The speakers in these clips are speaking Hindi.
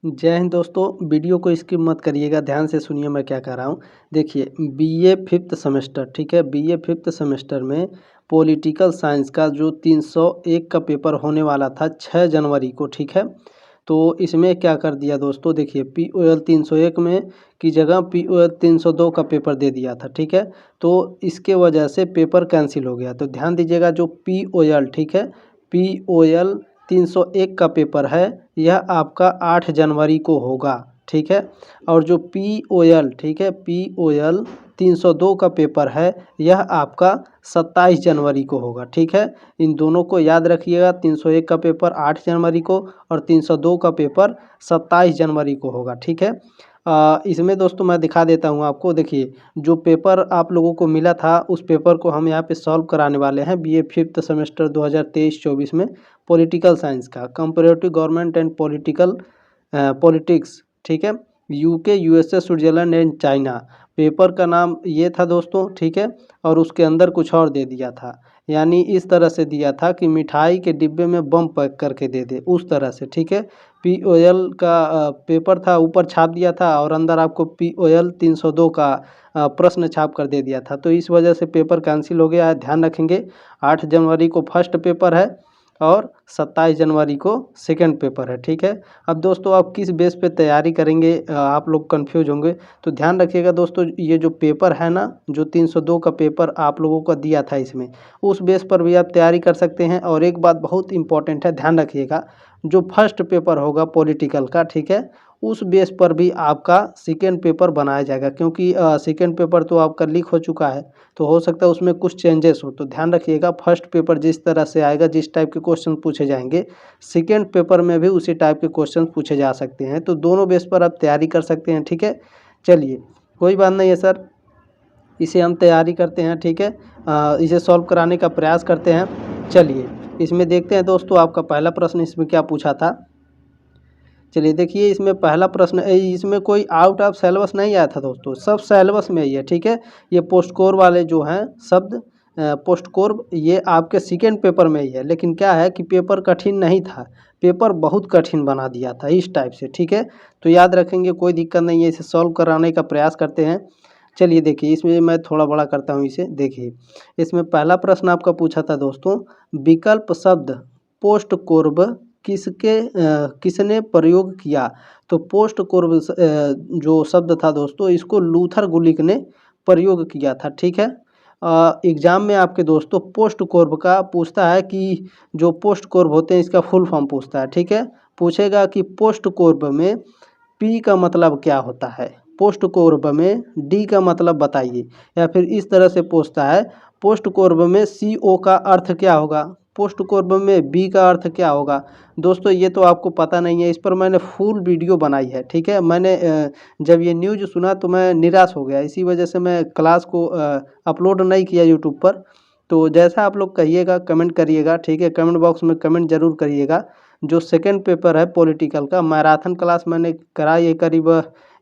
जय हिंद दोस्तों। वीडियो को स्किप मत करिएगा, ध्यान से सुनिए मैं क्या कह रहा हूँ। देखिए, बीए फिफ्थ सेमेस्टर, ठीक है, बीए फिफ्थ सेमेस्टर में पॉलिटिकल साइंस का जो 301 का पेपर होने वाला था 6 जनवरी को, ठीक है। तो इसमें क्या कर दिया दोस्तों, देखिए POL 301 में की जगह POL 302 का पेपर दे दिया था, ठीक है। तो इसके वजह से पेपर कैंसिल हो गया। तो ध्यान दीजिएगा, जो POL, ठीक है, POL 301 का पेपर है, यह आपका 8 जनवरी को होगा, ठीक है। और जो POL, ठीक है, POL 302 का पेपर है, यह आपका 27 जनवरी को होगा, ठीक है। इन दोनों को याद रखिएगा, 301 का पेपर 8 जनवरी को और 302 का पेपर 27 जनवरी को होगा, ठीक है। इसमें दोस्तों मैं दिखा देता हूँ आपको। देखिए, जो पेपर आप लोगों को मिला था उस पेपर को हम यहाँ पे सॉल्व कराने वाले हैं। बीए फिफ्थ सेमेस्टर 2023-24 में पॉलिटिकल साइंस का कंपैरेटिव गवर्नमेंट एंड पॉलिटिक्स, ठीक है, UK, USA, Switzerland and China. Paper का नाम ये था दोस्तों, ठीक है। और उसके अंदर कुछ और दे दिया था, यानी इस तरह से दिया था कि मिठाई के डिब्बे में बम पैक करके दे दे, उस तरह से, ठीक है। POL का पेपर था, ऊपर छाप दिया था और अंदर आपको POL 302 का प्रश्न छाप कर दे दिया था। तो इस वजह से पेपर कैंसिल हो गया है, ध्यान रखेंगे। 8 जनवरी को फर्स्ट पेपर है और 27 जनवरी को सेकंड पेपर है, ठीक है। अब दोस्तों, आप किस बेस पे तैयारी करेंगे, आप लोग कंफ्यूज होंगे। तो ध्यान रखिएगा दोस्तों, ये जो पेपर है ना, जो 302 का पेपर आप लोगों को दिया था, इसमें उस बेस पर भी आप तैयारी कर सकते हैं। और एक बात बहुत इंपॉर्टेंट है, ध्यान रखिएगा, जो फर्स्ट पेपर होगा पॉलिटिकल का, ठीक है, उस बेस पर भी आपका सेकेंड पेपर बनाया जाएगा। क्योंकि सेकेंड पेपर तो आपका लीक हो चुका है, तो हो सकता है उसमें कुछ चेंजेस हो। तो ध्यान रखिएगा, फर्स्ट पेपर जिस तरह से आएगा, जिस टाइप के क्वेश्चन पूछे जाएंगे, सेकेंड पेपर में भी उसी टाइप के क्वेश्चन पूछे जा सकते हैं। तो दोनों बेस पर आप तैयारी कर सकते हैं, ठीक है। चलिए, कोई बात नहीं है सर, इसे हम तैयारी करते हैं, ठीक है। इसे सॉल्व कराने का प्रयास करते हैं। चलिए, इसमें देखते हैं दोस्तों, आपका पहला प्रश्न इसमें क्या पूछा था। चलिए देखिए, इसमें पहला प्रश्न, इसमें कोई आउट ऑफ सिलेबस नहीं आया था दोस्तों, सब सिलेबस में ही है, ठीक है। ये पोस्ट कोर वाले जो हैं शब्द, पोस्ट कोर, ये आपके सेकेंड पेपर में ही है। लेकिन क्या है कि पेपर कठिन नहीं था, पेपर बहुत कठिन बना दिया था इस टाइप से, ठीक है। तो याद रखेंगे, कोई दिक्कत नहीं है, इसे सॉल्व कराने का प्रयास करते हैं। चलिए देखिए, इसमें मैं थोड़ा बड़ा करता हूँ इसे। देखिए, इसमें पहला प्रश्न आपका पूछा था दोस्तों, विकल्प शब्द पोस्ट कोर्ब किसने प्रयोग किया। तो पोस्ट कोर्ब जो शब्द था दोस्तों, इसको लूथर गुलिक ने प्रयोग किया था, ठीक है। एग्जाम में आपके दोस्तों पोस्ट कोर्ब का पूछता है कि जो पोस्ट कोर्ब होते हैं, इसका फुल फॉर्म पूछता है, ठीक है। पूछेगा कि पोस्ट कोर्ब में P का मतलब क्या होता है, पोस्ट कोर्ब में D का मतलब बताइए। या फिर इस तरह से पूछता है, पोस्ट कोर्ब में CO का अर्थ क्या होगा, पोस्ट कोर्ब में B का अर्थ क्या होगा। दोस्तों, ये तो आपको पता नहीं है, इस पर मैंने फुल वीडियो बनाई है, ठीक है। मैंने जब ये न्यूज़ सुना तो मैं निराश हो गया, इसी वजह से मैं क्लास को अपलोड नहीं किया यूट्यूब पर। तो जैसा आप लोग कहिएगा, कमेंट करिएगा, ठीक है, कमेंट बॉक्स में कमेंट जरूर करिएगा। जो सेकंड पेपर है पॉलिटिकल का, मैराथन क्लास मैंने कराई है, करीब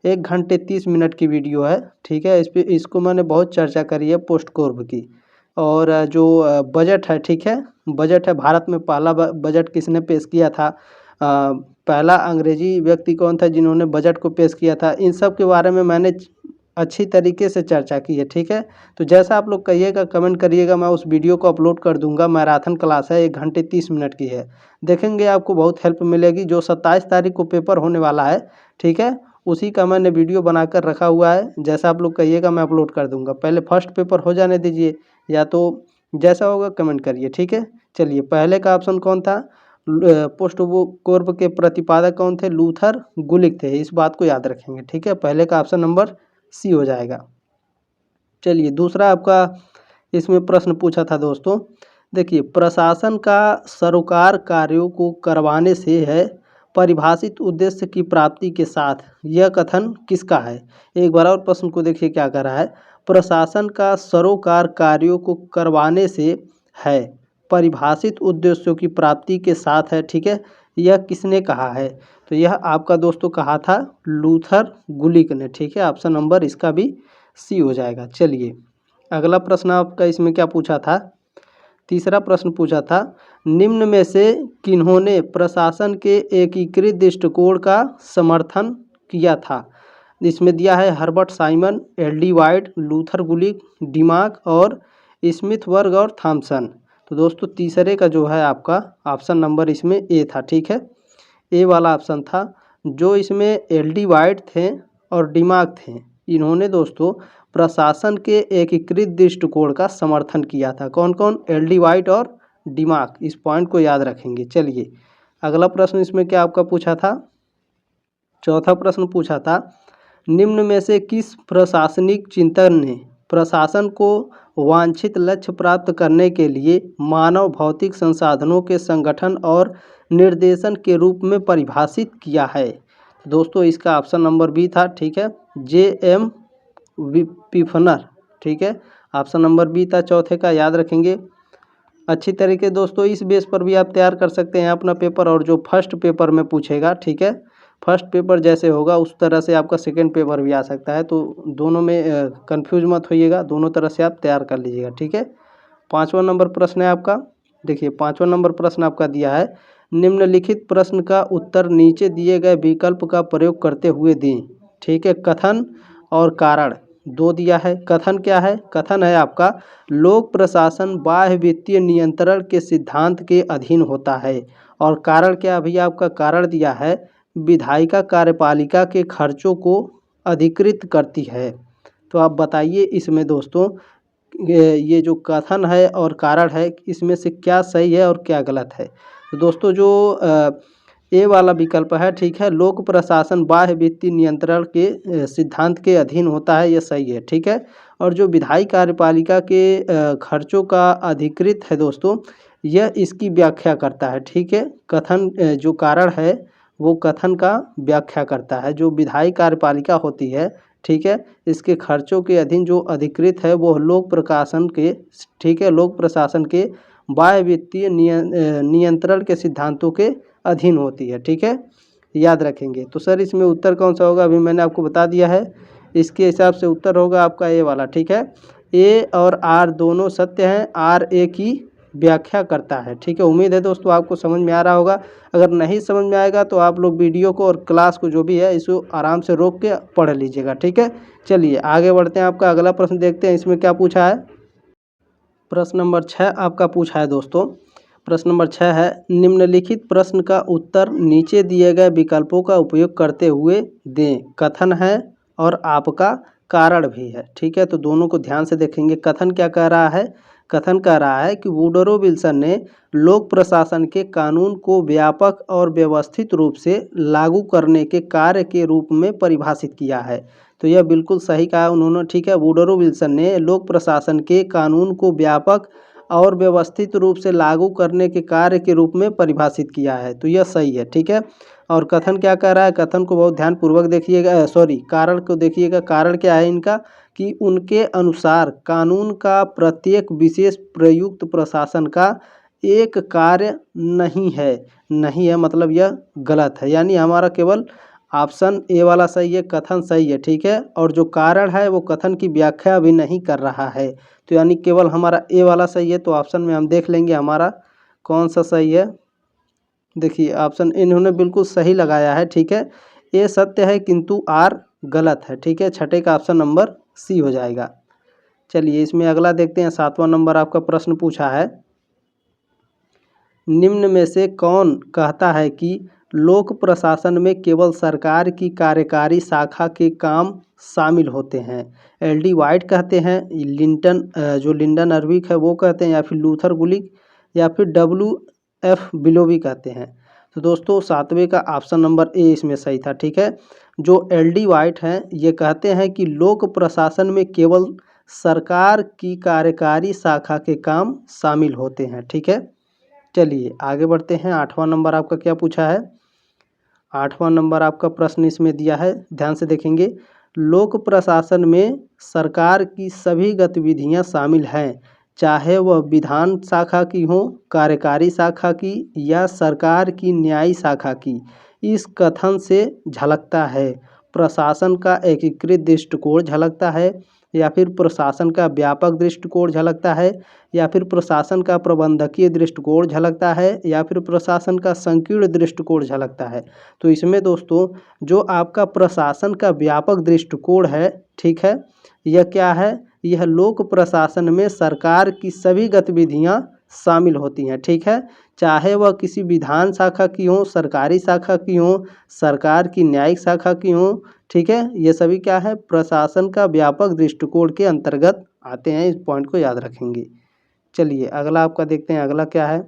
1 घंटे 30 मिनट की वीडियो है, ठीक है। इसको मैंने बहुत चर्चा करी है पोस्ट कोर्ब की। और जो बजट है, ठीक है, बजट है, भारत में पहला बजट किसने पेश किया था, पहला अंग्रेजी व्यक्ति कौन था जिन्होंने बजट को पेश किया था, इन सब के बारे में मैंने अच्छी तरीके से चर्चा की है, ठीक है। तो जैसा आप लोग कहिएगा, कमेंट करिएगा, मैं उस वीडियो को अपलोड कर दूंगा। मैराथन क्लास है, 1 घंटे 30 मिनट की है, देखेंगे आपको बहुत हेल्प मिलेगी। जो 27 तारीख को पेपर होने वाला है, ठीक है, उसी का मैंने वीडियो बनाकर रखा हुआ है। जैसा आप लोग कहिएगा मैं अपलोड कर दूंगा। पहले फर्स्ट पेपर हो जाने दीजिए, या तो जैसा होगा कमेंट करिए, ठीक है। चलिए, पहले का ऑप्शन कौन था, पोस्ट कोर्ब के प्रतिपादक कौन थे, लूथर गुलिक थे, इस बात को याद रखेंगे, ठीक है। पहले का ऑप्शन नंबर C हो जाएगा। चलिए, दूसरा आपका इसमें प्रश्न पूछा था दोस्तों, देखिए, प्रशासन का सरोकार कार्यों को करवाने से है, परिभाषित उद्देश्य की प्राप्ति के साथ, यह कथन किसका है। एक बार और प्रश्न को देखिए क्या कर रहा है, प्रशासन का सरोकार कार्यों को करवाने से है, परिभाषित उद्देश्यों की प्राप्ति के साथ है, ठीक है, यह किसने कहा है। तो यह आपका दोस्तों कहा था लूथर गुलिक ने, ठीक है। ऑप्शन नंबर इसका भी C हो जाएगा। चलिए, अगला प्रश्न आपका इसमें क्या पूछा था, तीसरा प्रश्न पूछा था, निम्न में से किन्होंने प्रशासन के एकीकृत दृष्टिकोण का समर्थन किया था? इसमें दिया है Herbert Simon, L D. White, Luther Gulick, Dimock और स्मिथवर्ग और थॉमसन। तो दोस्तों तीसरे का जो है आपका ऑप्शन नंबर इसमें ए था, ठीक है, ए वाला ऑप्शन था। जो इसमें एल.डी. वाइट थे और डिमाक थे, इन्होंने दोस्तों प्रशासन के एकीकृत दृष्टिकोण का समर्थन किया था। कौन कौन? एल.डी. वाइट और डिमाक। इस पॉइंट को याद रखेंगे। चलिए अगला प्रश्न इसमें क्या आपका पूछा था? चौथा प्रश्न पूछा था, निम्न में से किस प्रशासनिक चिंतक ने प्रशासन को वांछित लक्ष्य प्राप्त करने के लिए मानव भौतिक संसाधनों के संगठन और निर्देशन के रूप में परिभाषित किया है? दोस्तों इसका ऑप्शन नंबर बी था, ठीक है, जे.एम. पिफनर, ठीक है, ऑप्शन नंबर बी था चौथे का, याद रखेंगे अच्छी तरीके। दोस्तों इस बेस पर भी आप तैयार कर सकते हैं अपना पेपर, और जो फर्स्ट पेपर में पूछेगा, ठीक है, फर्स्ट पेपर जैसे होगा उस तरह से आपका सेकंड पेपर भी आ सकता है, तो दोनों में कंफ्यूज मत होइएगा, दोनों तरह से आप तैयार कर लीजिएगा, ठीक है। 5वां नंबर प्रश्न है आपका, देखिए 5वां नंबर प्रश्न आपका दिया है, निम्नलिखित प्रश्न का उत्तर नीचे दिए गए विकल्प का प्रयोग करते हुए दें, ठीक है। कथन और कारण दो दिया है। कथन क्या है? कथन है आपका, लोक प्रशासन बाह्य वित्तीय नियंत्रण के सिद्धांत के अधीन होता है। और कारण क्या अभी आपका कारण दिया है, विधायिका कार्यपालिका के खर्चों को अधिकृत करती है। तो आप बताइए इसमें दोस्तों ये जो कथन है और कारण है, इसमें से क्या सही है और क्या गलत है? तो दोस्तों जो ए वाला विकल्प है, ठीक है, लोक प्रशासन बाह्य वित्तीय नियंत्रण के सिद्धांत के अधीन होता है, ये सही है, ठीक है। और जो विधायी कार्यपालिका के खर्चों का अधिकृत है दोस्तों, यह इसकी व्याख्या करता है, ठीक है। कथन जो कारण है वो कथन का व्याख्या करता है। जो विधायी कार्यपालिका होती है, ठीक है, इसके खर्चों के अधीन जो अधिकृत है वो लोक प्रशासन के, ठीक है, लोक प्रशासन के बाह्य वित्तीय नियंत्रण के सिद्धांतों के अधीन होती है, ठीक है, याद रखेंगे। तो सर इसमें उत्तर कौन सा होगा? अभी मैंने आपको बता दिया है, इसके हिसाब से उत्तर होगा आपका ए वाला, ठीक है। ए और आर दोनों सत्य हैं, आर ए की व्याख्या करता है, ठीक है। उम्मीद है दोस्तों आपको समझ में आ रहा होगा। अगर नहीं समझ में आएगा तो आप लोग वीडियो को और क्लास को जो भी है इसको आराम से रोक के पढ़ लीजिएगा, ठीक है। चलिए आगे बढ़ते हैं, आपका अगला प्रश्न देखते हैं इसमें क्या पूछा है। प्रश्न नंबर 6 आपका पूछा है दोस्तों। प्रश्न नंबर 6 है, निम्नलिखित प्रश्न का उत्तर नीचे दिए गए विकल्पों का उपयोग करते हुए दें। कथन है और आपका कारण भी है, ठीक है। तो दोनों को ध्यान से देखेंगे। कथन क्या कह रहा है? कथन कह रहा है कि वुडरो विल्सन ने लोक प्रशासन के कानून को व्यापक और व्यवस्थित रूप से लागू करने के कार्य के रूप में परिभाषित किया है। तो यह बिल्कुल सही कहा उन्होंने, ठीक है। वुडरो विल्सन ने लोक प्रशासन के कानून को व्यापक और व्यवस्थित रूप से लागू करने के कार्य के रूप में परिभाषित किया है, तो यह सही है, ठीक है। और कथन क्या कह रहा है? कथन को बहुत ध्यानपूर्वक देखिएगा, सॉरी कारण को देखिएगा। कारण क्या है इनका कि उनके अनुसार कानून का प्रत्येक विशेष प्रयुक्त प्रशासन का एक कार्य नहीं है मतलब यह गलत है, यानी हमारा केवल ऑप्शन ए वाला सही है, कथन सही है, ठीक है। और जो कारण है वो कथन की व्याख्या भी नहीं कर रहा है, तो यानी केवल हमारा ए वाला सही है। तो ऑप्शन में हम देख लेंगे हमारा कौन सा सही है। देखिए ऑप्शन इन्होंने बिल्कुल सही लगाया है, ठीक है। ए सत्य है किंतु आर गलत है, ठीक है। छठे का ऑप्शन नंबर सी हो जाएगा। चलिए इसमें अगला देखते हैं। 7वां नंबर आपका प्रश्न पूछा है, निम्न में से कौन कहता है कि लोक प्रशासन में केवल सरकार की कार्यकारी शाखा के काम शामिल होते हैं? एल.डी. वाइट कहते हैं, लिंडन अर्विक है वो कहते हैं, या फिर लूथर गुलिक, या फिर W.F. बिलोवी कहते हैं। तो दोस्तों 7वें का ऑप्शन नंबर ए इसमें सही था, ठीक है। जो एल.डी. वाइट हैं ये कहते हैं कि लोक प्रशासन में केवल सरकार की कार्यकारी शाखा के काम शामिल होते हैं, ठीक है। चलिए आगे बढ़ते हैं। 8वां नंबर आपका क्या पूछा है? 8वां नंबर आपका प्रश्न इसमें दिया है, ध्यान से देखेंगे। लोक प्रशासन में सरकार की सभी गतिविधियां शामिल हैं, चाहे वह विधान शाखा की हो, कार्यकारी शाखा की, या सरकार की न्यायिक शाखा की। इस कथन से झलकता है प्रशासन का एकीकृत दृष्टिकोण झलकता है, या फिर प्रशासन का व्यापक दृष्टिकोण झलकता है, या फिर प्रशासन का प्रबंधकीय दृष्टिकोण झलकता है, या फिर प्रशासन का संकीर्ण दृष्टिकोण झलकता है। तो इसमें दोस्तों जो आपका प्रशासन का व्यापक दृष्टिकोण है, ठीक है, यह क्या है, यह लोक प्रशासन में सरकार की सभी गतिविधियां शामिल होती हैं, ठीक है, चाहे वह किसी विधान शाखा की हो, सरकारी शाखा की हो, सरकार की न्यायिक शाखा की हो, ठीक है, ये सभी क्या है, प्रशासन का व्यापक दृष्टिकोण के अंतर्गत आते हैं। इस पॉइंट को याद रखेंगे। चलिए अगला आपका देखते हैं, अगला क्या है।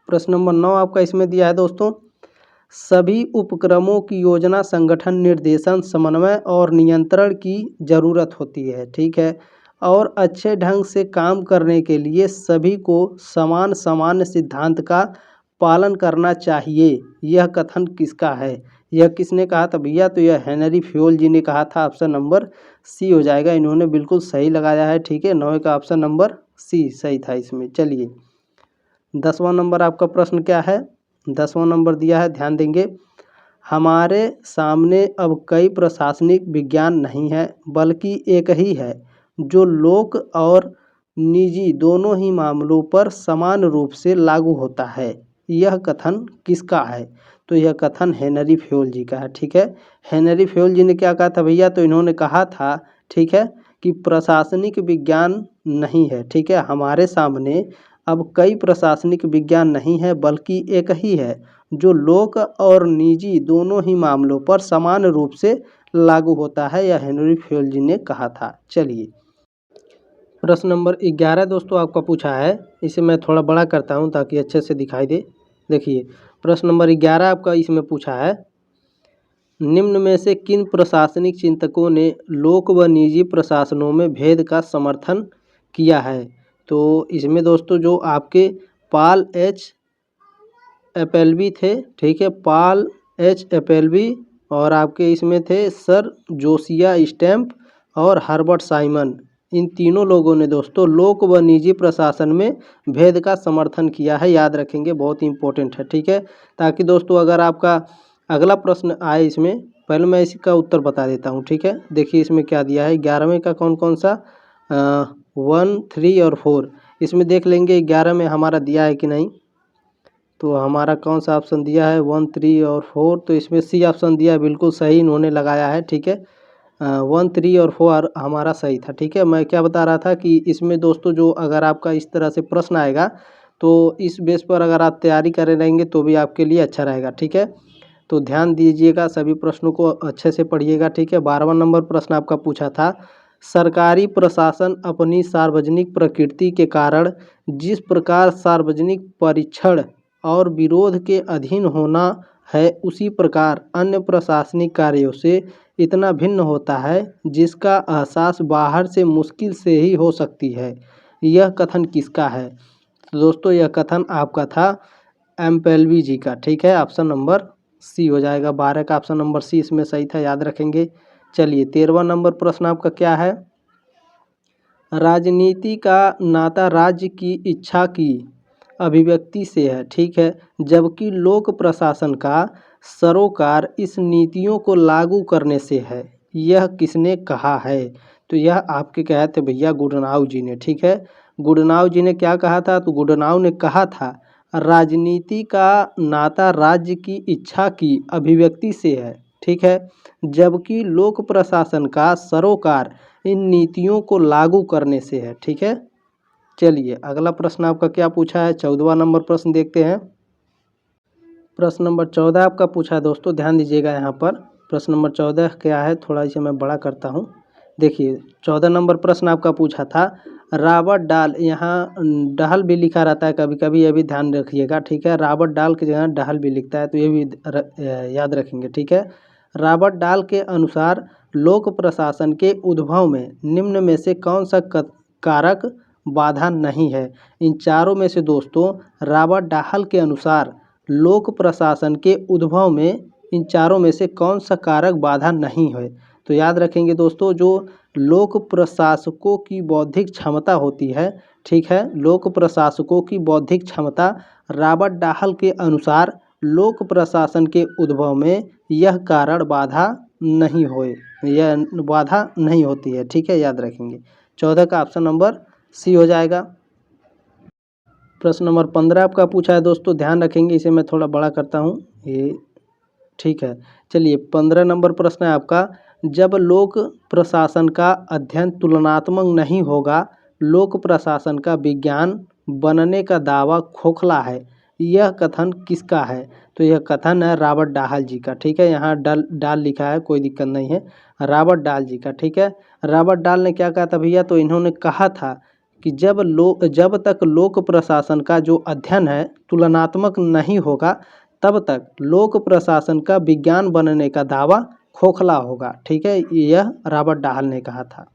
प्रश्न नंबर 9 आपका इसमें दिया है दोस्तों, सभी उपक्रमों की योजना, संगठन, निर्देशन, समन्वय और नियंत्रण की जरूरत होती है, ठीक है, और अच्छे ढंग से काम करने के लिए सभी को समान सामान्य सिद्धांत का पालन करना चाहिए। यह कथन किसका है? यह किसने कहा था भैया? तो यह हेनरी फ्योल जी ने कहा था। ऑप्शन नंबर सी हो जाएगा। इन्होंने बिल्कुल सही लगाया है, ठीक है, 9 का ऑप्शन नंबर सी सही था इसमें। चलिए 10वां नंबर आपका प्रश्न क्या है? 10वां नंबर दिया है, ध्यान देंगे। हमारे सामने अब कई प्रशासनिक विज्ञान नहीं है, बल्कि एक ही है जो लोक और निजी दोनों ही मामलों पर समान रूप से लागू होता है। यह कथन किसका है? तो यह कथन हेनरी फ्योल जी का है, ठीक है। हेनरी फ्योल जी ने क्या कहा था भैया? तो इन्होंने कहा था, ठीक है, कि प्रशासनिक विज्ञान नहीं है, ठीक है, हमारे सामने अब कई प्रशासनिक विज्ञान नहीं है, बल्कि एक ही है जो लोक और निजी दोनों ही मामलों पर समान रूप से लागू होता है। यह हेनरी फ्योल जी ने कहा था। चलिए प्रश्न नंबर 11 दोस्तों आपका पूछा है, इसे मैं थोड़ा बड़ा करता हूं ताकि अच्छे से दिखाई दे। देखिए प्रश्न नंबर 11 आपका इसमें पूछा है, निम्न में से किन प्रशासनिक चिंतकों ने लोक व निजी प्रशासनों में भेद का समर्थन किया है? तो इसमें दोस्तों जो आपके पॉल एच एपेल्बी थे, ठीक है, पॉल एच एपेल्बी, और आपके इसमें थे सर जोसिया स्टैम्प और हर्बर्ट साइमन। इन तीनों लोगों ने दोस्तों लोक व निजी प्रशासन में भेद का समर्थन किया है। याद रखेंगे, बहुत ही इंपॉर्टेंट है, ठीक है, ताकि दोस्तों अगर आपका अगला प्रश्न आए इसमें, पहले मैं इसका उत्तर बता देता हूँ, ठीक है। देखिए इसमें क्या दिया है, 11वें का कौन कौन सा 1, 3 और 4, इसमें देख लेंगे 11 में हमारा दिया है कि नहीं। तो हमारा कौन सा ऑप्शन दिया है 1, 3 और 4, तो इसमें सी ऑप्शन दिया है, बिल्कुल सही इन्होंने लगाया है, ठीक है। 1, 3 और 4 हमारा सही था, ठीक है। मैं क्या बता रहा था कि इसमें दोस्तों जो अगर आपका इस तरह से प्रश्न आएगा तो इस बेस पर अगर आप तैयारी करे रहेंगे तो भी आपके लिए अच्छा रहेगा, ठीक है। तो ध्यान दीजिएगा, सभी प्रश्नों को अच्छे से पढ़िएगा, ठीक है। 12वां नंबर प्रश्न आपका पूछा था, सरकारी प्रशासन अपनी सार्वजनिक प्रकृति के कारण जिस प्रकार सार्वजनिक परीक्षण और विरोध के अधीन होना है, उसी प्रकार अन्य प्रशासनिक कार्यों से इतना भिन्न होता है जिसका एहसास बाहर से मुश्किल से ही हो सकती है। यह कथन किसका है? तो दोस्तों यह कथन आपका था एम्पेल्बी जी का, ठीक है, ऑप्शन नंबर सी हो जाएगा। 12 का ऑप्शन नंबर सी इसमें सही था, याद रखेंगे। चलिए 13वां नंबर प्रश्न आपका क्या है, राजनीति का नाता राज्य की इच्छा की अभिव्यक्ति से है, ठीक है, जबकि लोक प्रशासन का सरोकार इस नीतियों को लागू करने से है। यह किसने कहा है? तो यह आपके कहे थे भैया गुडनाव जी ने, ठीक है। गुडनाव जी ने क्या कहा था? तो गुडनाव ने कहा था राजनीति का नाता राज्य की इच्छा की अभिव्यक्ति से है, ठीक है, जबकि लोक प्रशासन का सरोकार इन नीतियों को लागू करने से है, ठीक है। चलिए अगला प्रश्न आपका क्या पूछा है, 14वां नंबर प्रश्न देखते हैं। प्रश्न नंबर 14 आपका पूछा है दोस्तों, ध्यान दीजिएगा यहाँ पर। प्रश्न नंबर 14 क्या है, थोड़ा इसे मैं बड़ा करता हूँ। देखिए 14 नंबर प्रश्न आपका पूछा था, रॉबर्ट डाल, यहाँ डहल भी लिखा रहता है कभी कभी, ये भी ध्यान रखिएगा, ठीक है। रॉबर्ट डाल की जगह डहल भी लिखता है, तो ये भी याद रखेंगे, ठीक है। रॉबर्ट डाल के अनुसार लोक प्रशासन के उद्भव में निम्न में से कौन सा कारक बाधा नहीं है? इन चारों में से दोस्तों रॉबर्ट डाहल के अनुसार लोक प्रशासन के उद्भव में इन चारों में से कौन सा कारक बाधा नहीं है? तो याद रखेंगे दोस्तों, जो लोक प्रशासकों की बौद्धिक क्षमता होती है, ठीक है, लोक प्रशासकों की बौद्धिक क्षमता रॉबर्ट डाहल के अनुसार लोक प्रशासन के उद्भव में यह कारण बाधा नहीं होए, यह बाधा नहीं होती है, ठीक है, याद रखेंगे। 14 का ऑप्शन नंबर सी हो जाएगा। प्रश्न नंबर 15 आपका पूछा है दोस्तों, ध्यान रखेंगे, इसे मैं थोड़ा बड़ा करता हूँ ये, ठीक है। चलिए 15 नंबर प्रश्न है आपका, जब लोक प्रशासन का अध्ययन तुलनात्मक नहीं होगा, लोक प्रशासन का विज्ञान बनने का दावा खोखला है, यह कथन किसका है? तो यह कथन है रॉबर्ट डाहल जी का, ठीक है। यहाँ डाल लिखा है, कोई दिक्कत नहीं है, रॉबर्ट डाहल जी का, ठीक है। रॉबर्ट डाहल ने क्या कहा था भैया? तो इन्होंने कहा था कि जब तक लोक प्रशासन का जो अध्ययन है तुलनात्मक नहीं होगा, तब तक लोक प्रशासन का विज्ञान बनने का दावा खोखला होगा, ठीक है। यह रॉबर्ट डाहल ने कहा था।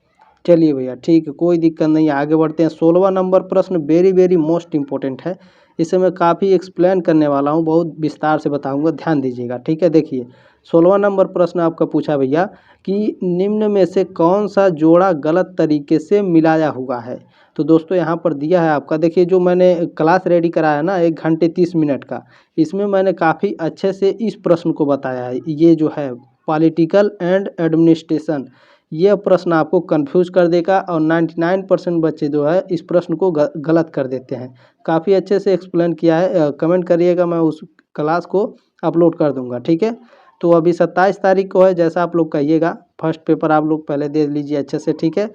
चलिए भैया ठीक है, कोई दिक्कत नहीं है, आगे बढ़ते हैं। 16वां नंबर प्रश्न वेरी वेरी मोस्ट इम्पोर्टेंट है, इसे मैं काफ़ी एक्सप्लेन करने वाला हूँ, बहुत विस्तार से बताऊँगा, ध्यान दीजिएगा, ठीक है। देखिए 16वां नंबर प्रश्न आपका पूछा भैया कि निम्न में से कौन सा जोड़ा गलत तरीके से मिलाया हुआ है? तो दोस्तों यहाँ पर दिया है आपका, देखिए जो मैंने क्लास रेडी कराया ना 1 घंटे 30 मिनट का, इसमें मैंने काफ़ी अच्छे से इस प्रश्न को बताया है। ये जो है पॉलिटिकल एंड एडमिनिस्ट्रेशन, यह प्रश्न आपको कंफ्यूज कर देगा और 99% बच्चे जो है इस प्रश्न को गलत कर देते हैं। काफ़ी अच्छे से एक्सप्लेन किया है, कमेंट करिएगा, मैं उस क्लास को अपलोड कर दूंगा, ठीक है। तो अभी 27 तारीख को है, जैसा आप लोग कहिएगा, फर्स्ट पेपर आप लोग पहले दे लीजिए अच्छे से, ठीक है।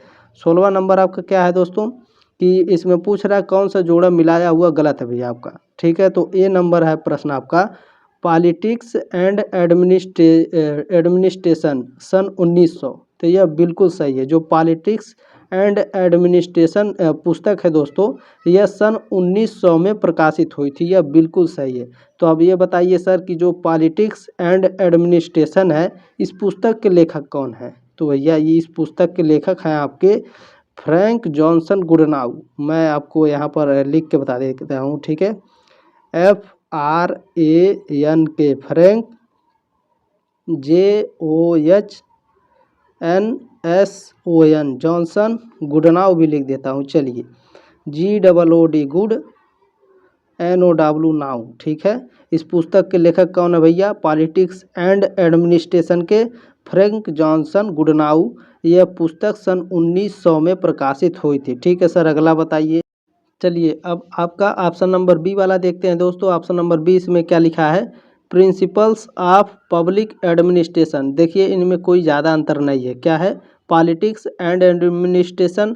16वां नंबर आपका क्या है दोस्तों कि इसमें पूछ रहा है कौन सा जोड़ा मिलाया हुआ गलत है भैया आपका, ठीक है। तो ए नंबर है प्रश्न आपका, पॉलिटिक्स एंड एडमिनिस्ट्रेशन सन 1900, तो यह बिल्कुल सही है। जो पॉलिटिक्स एंड एडमिनिस्ट्रेशन पुस्तक है दोस्तों, यह सन 1900 में प्रकाशित हुई थी, यह बिल्कुल सही है। तो अब ये बताइए सर कि जो पॉलिटिक्स एंड एडमिनिस्ट्रेशन है, इस पुस्तक के लेखक कौन है? तो भैया ये इस पुस्तक के लेखक हैं आपके फ्रैंक जॉनसन गुडनाउ। मैं आपको यहाँ पर लिख के बता देता हूँ, ठीक है। FRANK फ्रैंक, JOHNSON जॉनसन, गुडनाउ भी लिख देता हूँ, चलिए GOOD गुड, NOW नाउ, ठीक है। इस पुस्तक के लेखक कौन है भैया? पॉलिटिक्स एंड एडमिनिस्ट्रेशन के फ्रैंक जॉनसन गुडनाउ। यह पुस्तक सन 1900 में प्रकाशित हुई थी, ठीक है सर। अगला बताइए। चलिए अब आपका ऑप्शन नंबर बी वाला देखते हैं दोस्तों। ऑप्शन नंबर बी इसमें क्या लिखा है? Principles of public administration. देखिए इनमें कोई ज़्यादा अंतर नहीं है, क्या है? Politics and administration,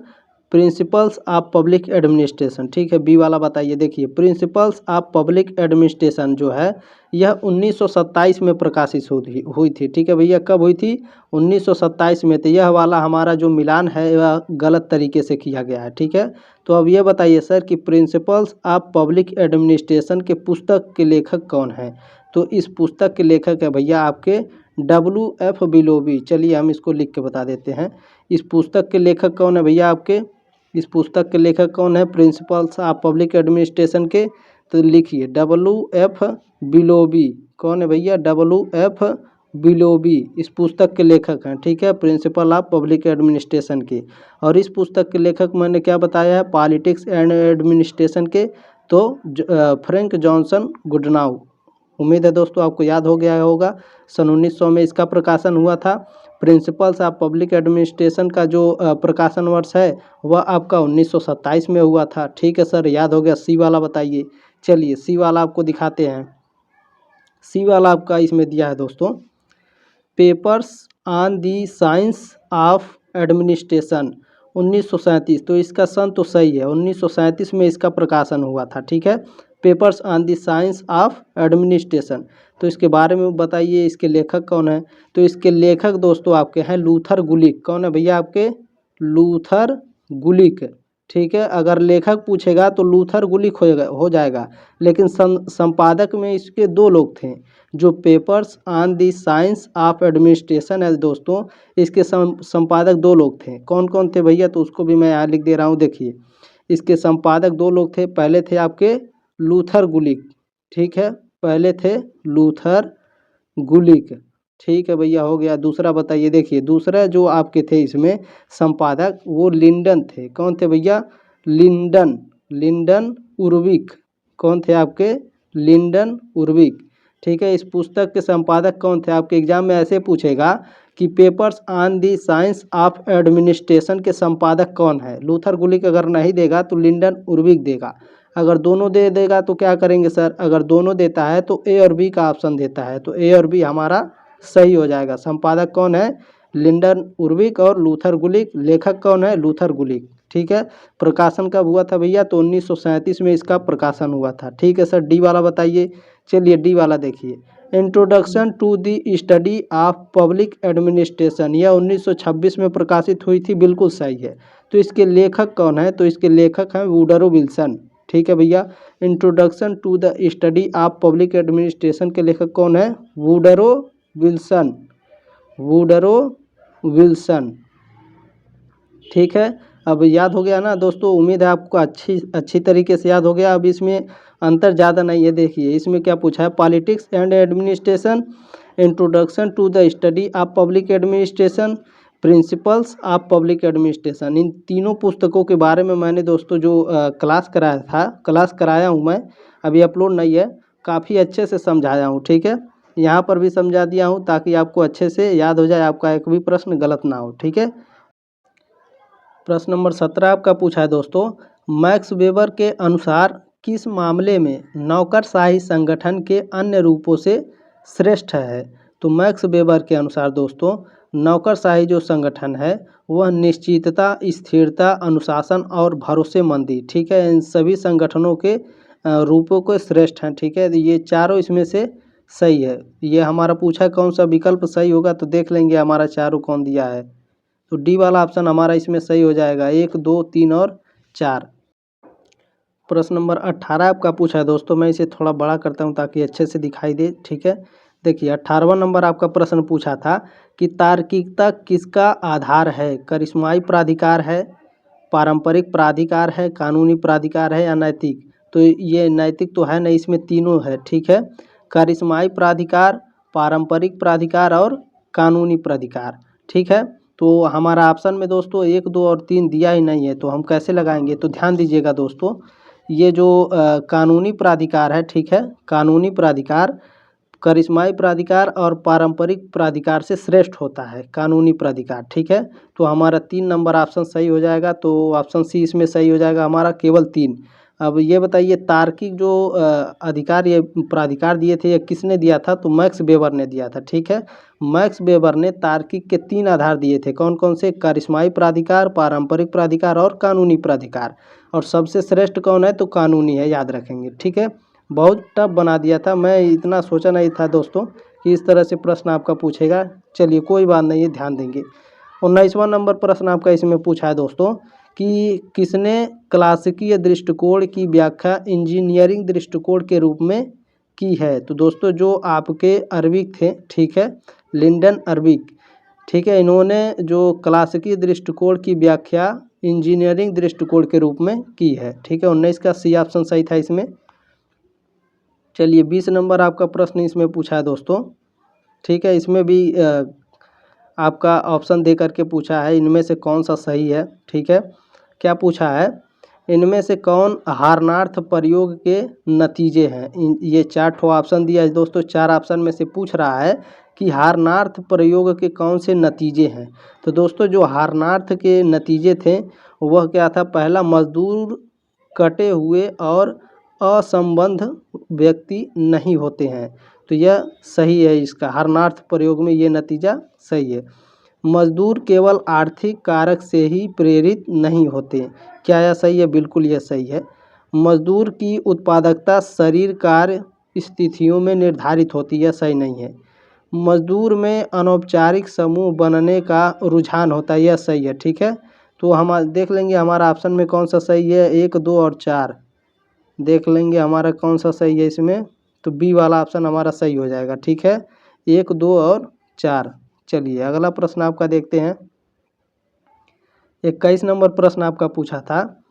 principles of public administration, ठीक है। बी वाला बताइए। देखिए प्रिंसिपल्स ऑफ पब्लिक एडमिनिस्ट्रेशन जो है यह 1927 में प्रकाशित हुई थी, ठीक है भैया। कब हुई थी? 1927 में। तो यह वाला हमारा जो मिलान है वह गलत तरीके से किया गया है, ठीक है। तो अब ये बताइए सर कि प्रिंसिपल्स ऑफ पब्लिक एडमिनिस्ट्रेशन के पुस्तक के लेखक कौन हैं? तो इस पुस्तक के लेखक है भैया आपके WF बिलोबी। चलिए हम इसको लिख के बता देते हैं। इस पुस्तक के लेखक कौन है भैया आपके? इस पुस्तक के लेखक कौन है प्रिंसिपल्स ऑफ पब्लिक एडमिनिस्ट्रेशन के? तो लिखिए WF बिलोबी। कौन है भैया? WF बिलोबी इस पुस्तक के लेखक हैं, ठीक है, प्रिंसिपल ऑफ पब्लिक एडमिनिस्ट्रेशन के। और इस पुस्तक के लेखक मैंने क्या बताया है? पॉलिटिक्स एंड एडमिनिस्ट्रेशन के, तो फ्रैंक जॉनसन गुडनाउ। उम्मीद है दोस्तों आपको याद हो गया होगा। सन 1900 में इसका प्रकाशन हुआ था। प्रिंसिपल्स ऑफ पब्लिक एडमिनिस्ट्रेशन का जो प्रकाशन वर्ष है वह आपका 1927 में हुआ था, ठीक है सर, याद हो गया। सी वाला बताइए। चलिए सी वाला आपको दिखाते हैं। सी वाला आपका इसमें दिया है दोस्तों, papers on the science of administration 1937। तो इसका सन तो सही है, 1937 में इसका प्रकाशन हुआ था, ठीक है। Papers on the science of administration, तो इसके बारे में बताइए, इसके लेखक कौन है? तो इसके लेखक दोस्तों आपके हैं लूथर गुलिक। कौन है भैया आपके? लूथर गुलिक, ठीक है। अगर लेखक पूछेगा तो लूथर गुलिक हो जाएगा, लेकिन संपादक में इसके दो लोग थे। जो papers on the science of administration है दोस्तों, इसके संपादक दो लोग थे। कौन कौन थे भैया? तो उसको भी मैं यहाँ लिख दे रहा हूँ। देखिए इसके संपादक दो लोग थे। पहले थे आपके लूथर गुलिक, ठीक है, पहले थे लूथर गुलिक, ठीक है भैया, हो गया। दूसरा बताइए। देखिए दूसरा जो आपके थे इसमें संपादक वो लिंडन थे। कौन थे भैया? लिंडन उर्विक। कौन थे आपके? लिंडन उर्विक, ठीक है। इस पुस्तक के संपादक कौन थे? आपके एग्जाम में ऐसे पूछेगा कि papers on the science of administration के संपादक कौन है? लूथर गुलिक अगर नहीं देगा तो लिंडन उर्विक देगा। अगर दोनों दे देगा तो क्या करेंगे सर? अगर दोनों देता है तो ए और बी का ऑप्शन देता है, तो ए और बी हमारा सही हो जाएगा। संपादक कौन है? लिंडन उर्विक और लूथर गुलिक। लेखक कौन है? लूथर गुलिक। ठीक है। प्रकाशन कब हुआ था भैया? तो 1937 में इसका प्रकाशन हुआ था। ठीक है सर। डी वाला बताइए। चलिए डी वाला देखिए, introduction to the study of public administration, यह 1926 में प्रकाशित हुई थी। बिल्कुल सही है। तो इसके लेखक कौन है? तो इसके लेखक हैं वुडरो विल्सन। ठीक है भैया। Introduction to the study of public administration के लेखक कौन है? Woodrow Wilson. Woodrow Wilson. ठीक है। अब याद हो गया ना दोस्तों? उम्मीद है आपको अच्छी तरीके से याद हो गया। अब इसमें अंतर ज़्यादा नहीं है। देखिए इसमें क्या पूछा है? Politics and administration, introduction to the study of public administration, principles of public administration. इन तीनों पुस्तकों के बारे में मैंने दोस्तों जो क्लास कराया हूँ मैं, अभी अपलोड नहीं है, काफ़ी अच्छे से समझाया हूँ। ठीक है। यहाँ पर भी समझा दिया हूँ ताकि आपको अच्छे से याद हो जाए, आपका एक भी प्रश्न गलत ना हो। ठीक है। प्रश्न नंबर 17 आपका पूछा है दोस्तों, मैक्स वेबर के अनुसार किस मामले में नौकरशाही संगठन के अन्य रूपों से श्रेष्ठ है? तो मैक्स वेबर के अनुसार दोस्तों नौकरशाही जो संगठन है वह निश्चितता, स्थिरता, अनुशासन और भरोसेमंदी, ठीक है, इन सभी संगठनों के रूपों को श्रेष्ठ हैं। ठीक है। तो ये चारों इसमें से सही है। ये हमारा पूछा कौन सा विकल्प सही होगा, तो देख लेंगे हमारा चारों कौन दिया है। तो डी वाला ऑप्शन हमारा इसमें सही हो जाएगा, 1, 2, 3 और 4। प्रश्न नंबर 18 आपका पूछा है दोस्तों, मैं इसे थोड़ा बड़ा करता हूं ताकि अच्छे से दिखाई दे। ठीक है। देखिए 18वां नंबर आपका प्रश्न पूछा था कि तार्किकता किसका आधार है? करिश्माई प्राधिकार है, पारंपरिक प्राधिकार है, कानूनी प्राधिकार है या नैतिक? तो ये नैतिक तो है नहीं, इसमें तीनों है। ठीक है। करिश्माई प्राधिकार, पारंपरिक प्राधिकार और कानूनी प्राधिकार। ठीक है। तो हमारा ऑप्शन में दोस्तों 1, 2 और 3 दिया ही नहीं है, तो हम कैसे लगाएंगे? तो ध्यान दीजिएगा दोस्तों, ये जो कानूनी प्राधिकार है, ठीक है, कानूनी प्राधिकार करिश्माई प्राधिकार और पारंपरिक प्राधिकार से श्रेष्ठ होता है, कानूनी प्राधिकार। ठीक है। तो हमारा 3 नंबर ऑप्शन सही हो जाएगा। तो ऑप्शन सी इसमें सही हो जाएगा हमारा, केवल 3। अब ये बताइए तार्किक जो अधिकार ये प्राधिकार दिए थे, ये किसने दिया था? तो मैक्स वेबर ने दिया था। ठीक है। मैक्स वेबर ने तार्किक के 3 आधार दिए थे। कौन कौन से? करिश्माई प्राधिकार, पारंपरिक प्राधिकार और कानूनी प्राधिकार। और सबसे श्रेष्ठ कौन है? तो कानूनी है, याद रखेंगे। ठीक है। बहुत टफ बना दिया था, मैं इतना सोचा नहीं था दोस्तों कि इस तरह से प्रश्न आपका पूछेगा। चलिए कोई बात नहीं है, ध्यान देंगे। 19वां नंबर प्रश्न आपका इसमें पूछा है दोस्तों कि किसने क्लासिकीय दृष्टिकोण की व्याख्या इंजीनियरिंग दृष्टिकोण के रूप में की है? तो दोस्तों जो आपके अर्विक थे, ठीक है, लिंडन अर्विक, ठीक है, इन्होंने जो क्लासिकीय दृष्टिकोण की व्याख्या इंजीनियरिंग दृष्टिकोण के रूप में की है। ठीक है। 19 का सी ऑप्शन सही था इसमें। चलिए 20 नंबर आपका प्रश्न इसमें पूछा है दोस्तों। ठीक है। इसमें भी आपका ऑप्शन दे करके पूछा है, इनमें से कौन सा सही है? ठीक है। क्या पूछा है? इनमें से कौन हार्नार्थ प्रयोग के नतीजे हैं? ये 4 ठो ऑप्शन दिया है दोस्तों। 4 ऑप्शन में से पूछ रहा है कि हार्नार्थ प्रयोग के कौन से नतीजे हैं। तो दोस्तों जो हार्नार्थ के नतीजे थे वह क्या था? पहला, मजदूर कटे हुए और असंबद्ध व्यक्ति नहीं होते हैं। तो यह सही है, इसका हार्नार्थ प्रयोग में ये नतीजा सही है। मजदूर केवल आर्थिक कारक से ही प्रेरित नहीं होते। क्या यह सही है? बिल्कुल यह सही है। मजदूर की उत्पादकता शरीर कार्य स्थितियों में निर्धारित होती है। सही नहीं है। मजदूर में अनौपचारिक समूह बनने का रुझान होता है। यह सही है। ठीक है। तो हम देख लेंगे हमारा ऑप्शन में कौन सा सही है। 1, 2 और 4 देख लेंगे हमारा कौन सा सही है इसमें। तो बी वाला ऑप्शन हमारा सही हो जाएगा। ठीक है। 1, 2 और 4। चलिए अगला प्रश्न आपका देखते हैं। 21 नंबर प्रश्न आपका पूछा था,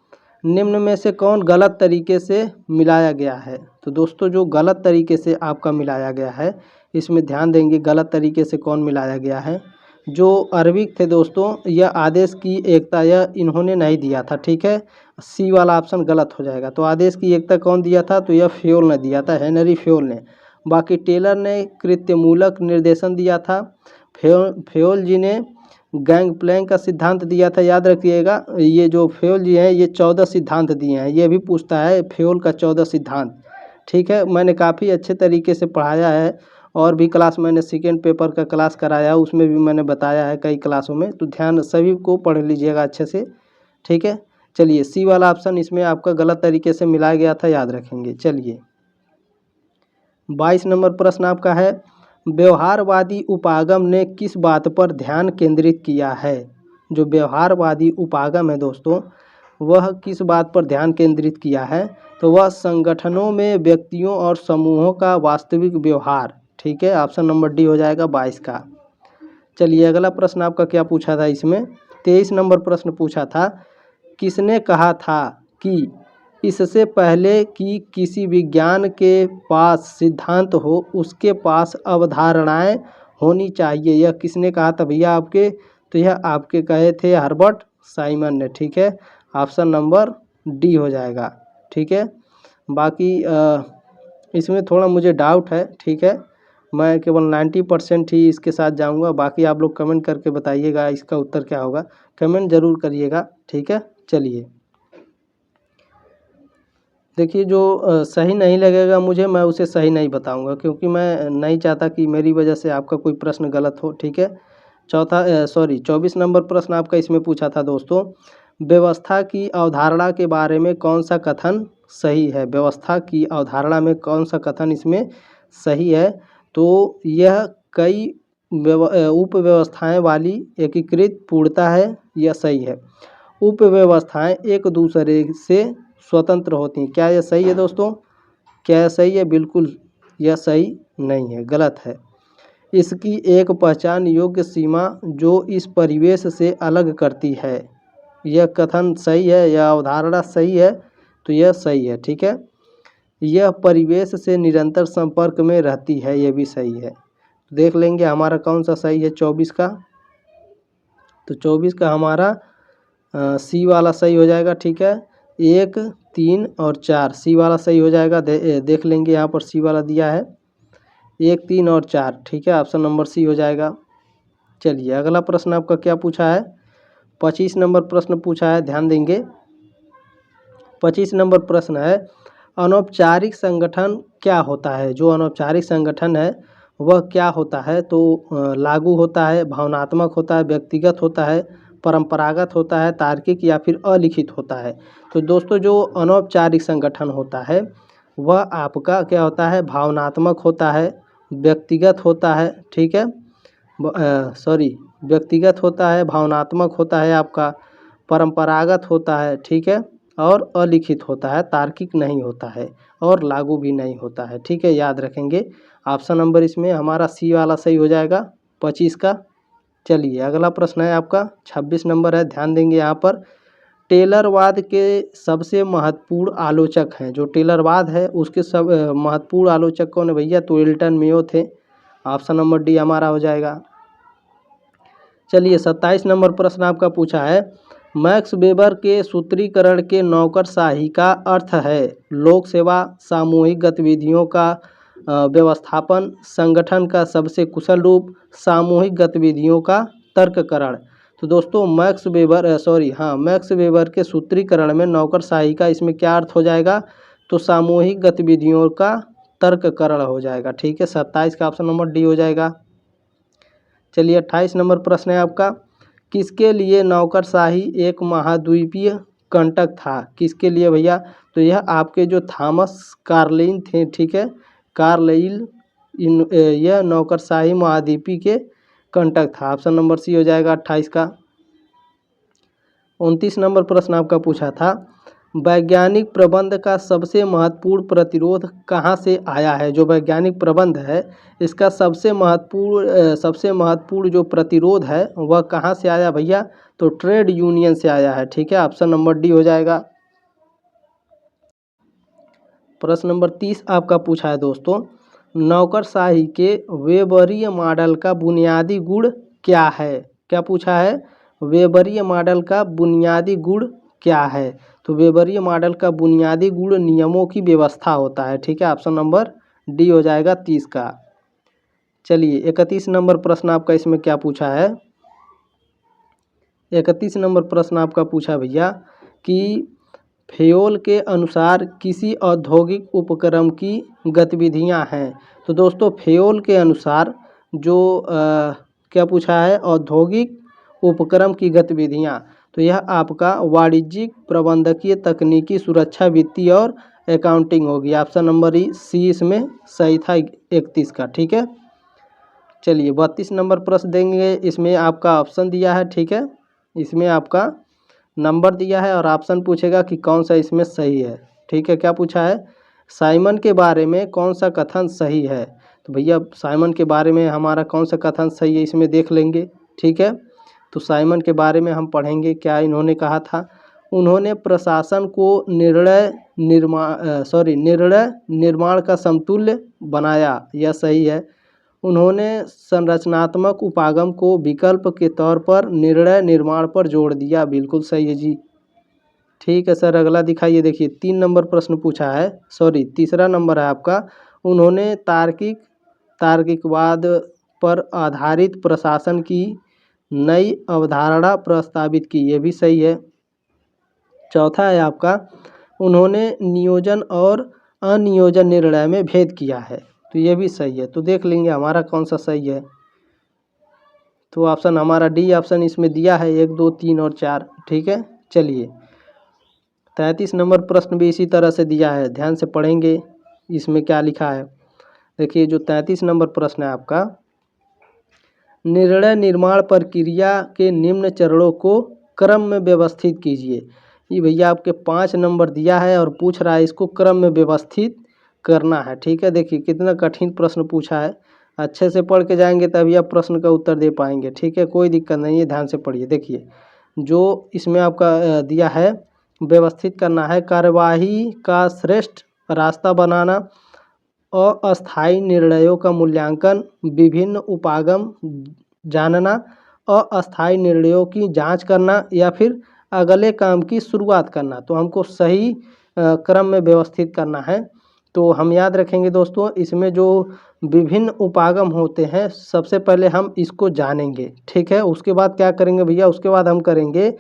निम्न में से कौन गलत तरीके से मिलाया गया है? तो दोस्तों जो गलत तरीके से आपका मिलाया गया है, इसमें ध्यान देंगे गलत तरीके से कौन मिलाया गया है। जो अर्विक थे दोस्तों, यह आदेश की एकता यह इन्होंने नहीं दिया था। ठीक है। सी वाला ऑप्शन गलत हो जाएगा। तो आदेश की एकता कौन दिया था? तो यह फ्योल ने दिया था, हेनरी फ्योल ने। बाकी टेलर ने कृत्यमूलक निर्देशन दिया था। फेयोल जी ने गैंग प्लैंक का सिद्धांत दिया था। याद रखिएगा, ये जो फेयोल जी हैं ये 14 सिद्धांत दिए हैं। ये भी पूछता है फेयोल का 14 सिद्धांत। ठीक है, मैंने काफ़ी अच्छे तरीके से पढ़ाया है और भी क्लास मैंने सेकेंड पेपर का क्लास कराया, उसमें भी मैंने बताया है कई क्लासों में, तो ध्यान सभी को पढ़ लीजिएगा अच्छे से। ठीक है, चलिए सी वाला ऑप्शन इसमें आपका गलत तरीके से मिलाया गया था, याद रखेंगे। चलिए 22 नंबर प्रश्न आपका है, व्यवहारवादी उपागम ने किस बात पर ध्यान केंद्रित किया है। जो व्यवहारवादी उपागम है दोस्तों, वह किस बात पर ध्यान केंद्रित किया है, तो वह संगठनों में व्यक्तियों और समूहों का वास्तविक व्यवहार। ठीक है, ऑप्शन नंबर डी हो जाएगा 22 का। चलिए अगला प्रश्न आपका क्या पूछा था इसमें, 23 नंबर प्रश्न पूछा था, किसने कहा था कि इससे पहले कि किसी विज्ञान के पास सिद्धांत हो उसके पास अवधारणाएं होनी चाहिए। यह किसने कहा था भैया आपके, तो यह आपके कहे थे हर्बर्ट साइमन ने। ठीक है, ऑप्शन नंबर डी हो जाएगा। ठीक है, बाकी इसमें थोड़ा मुझे डाउट है। ठीक है, मैं केवल 90% ही इसके साथ जाऊंगा, बाकी आप लोग कमेंट करके बताइएगा इसका उत्तर क्या होगा, कमेंट ज़रूर करिएगा। ठीक है, चलिए देखिए, जो सही नहीं लगेगा मुझे, मैं उसे सही नहीं बताऊंगा, क्योंकि मैं नहीं चाहता कि मेरी वजह से आपका कोई प्रश्न गलत हो। ठीक है, 24 नंबर प्रश्न आपका इसमें पूछा था दोस्तों, व्यवस्था की अवधारणा के बारे में कौन सा कथन सही है। व्यवस्था की अवधारणा में कौन सा कथन इसमें सही है, तो यह कई उपव्यवस्थाएं वाली एकीकृत पूर्णता है, यह सही है। उपव्यवस्थाएं एक दूसरे से स्वतंत्र होती हैं। क्या यह सही है दोस्तों, क्या यह सही है? बिल्कुल यह सही नहीं है, गलत है। इसकी एक पहचान योग्य सीमा जो इस परिवेश से अलग करती है, यह कथन सही है, यह अवधारणा सही है, तो यह सही है। ठीक है, यह परिवेश से निरंतर संपर्क में रहती है, यह भी सही है। देख लेंगे हमारा कौन सा सही है 24 का, तो 24 का हमारा सी वाला सही हो जाएगा। ठीक है, 1, 3 और 4 सी वाला सही हो जाएगा। देख लेंगे यहाँ पर सी वाला दिया है 1, 3 और 4। ठीक है, ऑप्शन नंबर सी हो जाएगा। चलिए अगला प्रश्न आपका क्या पूछा है, 25 नंबर प्रश्न पूछा है, ध्यान देंगे। 25 नंबर प्रश्न है, अनौपचारिक संगठन क्या होता है। जो अनौपचारिक संगठन है वह क्या होता है, तो लागू होता है, भावनात्मक होता है, व्यक्तिगत होता है, परंपरागत होता है, तार्किक या फिर अलिखित होता है। तो दोस्तों जो अनौपचारिक संगठन होता है वह आपका क्या होता है, भावनात्मक होता है, व्यक्तिगत होता है। ठीक है, व्यक्तिगत होता है, भावनात्मक होता है आपका, परंपरागत होता है। ठीक है, और अलिखित होता है, तार्किक नहीं होता है और लागू भी नहीं होता है। ठीक है, याद रखेंगे। ऑप्शन नंबर इसमें हमारा सी वाला सही हो जाएगा 25 का। चलिए अगला प्रश्न है आपका 26 नंबर है, ध्यान देंगे। यहाँ पर टेलरवाद के सबसे महत्वपूर्ण आलोचक हैं। जो टेलरवाद है उसके सब महत्वपूर्ण आलोचक कौन है भैया, तो एल्टन मेयो थे। ऑप्शन नंबर डी हमारा हो जाएगा। चलिए 27 नंबर प्रश्न आपका पूछा है, मैक्स वेबर के सूत्रीकरण के नौकरशाही का अर्थ है लोक सेवा, सामूहिक गतिविधियों का व्यवस्थापन, संगठन का सबसे कुशल रूप, सामूहिक गतिविधियों का तर्ककरण। तो दोस्तों मैक्स वेबर के सूत्रीकरण में नौकरशाही का इसमें क्या अर्थ हो जाएगा, तो सामूहिक गतिविधियों का तर्ककरण हो जाएगा। ठीक है, 27 का ऑप्शन नंबर डी हो जाएगा। चलिए 28 नंबर प्रश्न है आपका, किसके लिए नौकरशाही एक महाद्वीपीय कंटक था। किसके लिए भैया, तो यह आपके जो थॉमस कार्लाइल थे। ठीक है, कार्लाइल यह नौकरशाही महाद्वीपीय के कंटक था। ऑप्शन नंबर सी हो जाएगा 28 का। 29 नंबर प्रश्न आपका पूछा था, वैज्ञानिक प्रबंध का सबसे महत्वपूर्ण प्रतिरोध कहाँ से आया है। जो वैज्ञानिक प्रबंध है इसका सबसे महत्वपूर्ण जो प्रतिरोध है वह कहाँ से आया भैया, तो ट्रेड यूनियन से आया है। ठीक है, ऑप्शन नंबर डी हो जाएगा। प्रश्न नंबर 30 आपका पूछा है दोस्तों, नौकरशाही के वेबरीय मॉडल का बुनियादी गुण क्या है। क्या पूछा है, वेबरीय मॉडल का बुनियादी गुण क्या है, तो वेबरीय मॉडल का बुनियादी गुण नियमों की व्यवस्था होता है। ठीक है, ऑप्शन नंबर डी हो जाएगा 30 का। चलिए 31 नंबर प्रश्न आपका इसमें क्या पूछा है। 31 नंबर प्रश्न आपका पूछा भैया कि फ्यूल के अनुसार किसी औद्योगिक उपक्रम की गतिविधियां हैं। तो दोस्तों फ्यूल के अनुसार जो क्या पूछा है, औद्योगिक उपक्रम की गतिविधियां। तो यह आपका वाणिज्यिक, प्रबंधकीय, तकनीकी, सुरक्षा, वित्तीय और अकाउंटिंग होगी। ऑप्शन नंबर सी इसमें सही था 31 का। ठीक है, चलिए 32 नंबर प्रश्न देंगे। इसमें आपका ऑप्शन दिया है, ठीक है, इसमें आपका नंबर दिया है और ऑप्शन पूछेगा कि कौन सा इसमें सही है। ठीक है, क्या पूछा है, साइमन के बारे में कौन सा कथन सही है। तो भैया साइमन के बारे में हमारा कौन सा कथन सही है इसमें देख लेंगे। ठीक है, तो साइमन के बारे में हम पढ़ेंगे क्या इन्होंने कहा था। उन्होंने प्रशासन को निर्णय निर्माण का समतुल्य बनाया, यह सही है। उन्होंने संरचनात्मक उपागम को विकल्प के तौर पर निर्णय निर्माण पर जोड़ दिया, बिल्कुल सही है जी। ठीक है सर, अगला दिखाइए। देखिए 3 नंबर प्रश्न पूछा है, तीसरा नंबर है आपका। उन्होंने तार्किकवाद पर आधारित प्रशासन की नई अवधारणा प्रस्तावित की, ये भी सही है। चौथा है आपका, उन्होंने नियोजन और अनियोजन निर्णय में भेद किया है, तो ये भी सही है। तो देख लेंगे हमारा कौन सा सही है। तो ऑप्शन हमारा डी ऑप्शन इसमें दिया है 1, 2, 3 और 4। ठीक है, चलिए 33 नंबर प्रश्न भी इसी तरह से दिया है, ध्यान से पढ़ेंगे इसमें क्या लिखा है। देखिए जो 33 नंबर प्रश्न है आपका, निर्णय निर्माण प्रक्रिया के निम्न चरणों को क्रम में व्यवस्थित कीजिए। ये भैया आपके 5 नंबर दिया है और पूछ रहा है इसको क्रम में व्यवस्थित करना है। ठीक है, देखिए कितना कठिन प्रश्न पूछा है, अच्छे से पढ़ के जाएंगे तभी आप प्रश्न का उत्तर दे पाएंगे। ठीक है, कोई दिक्कत नहीं है, ध्यान से पढ़िए। देखिए जो इसमें आपका दिया है, व्यवस्थित करना है, कार्यवाही का श्रेष्ठ रास्ता बनाना, अस्थायी निर्णयों का मूल्यांकन, विभिन्न उपागम जानना, अस्थायी निर्णयों की जांच करना, या फिर अगले काम की शुरुआत करना। तो हमको सही क्रम में व्यवस्थित करना है। तो हम याद रखेंगे दोस्तों, इसमें जो विभिन्न उपागम होते हैं सबसे पहले हम इसको जानेंगे। ठीक है, उसके बाद क्या करेंगे भैया, उसके बाद हम करेंगे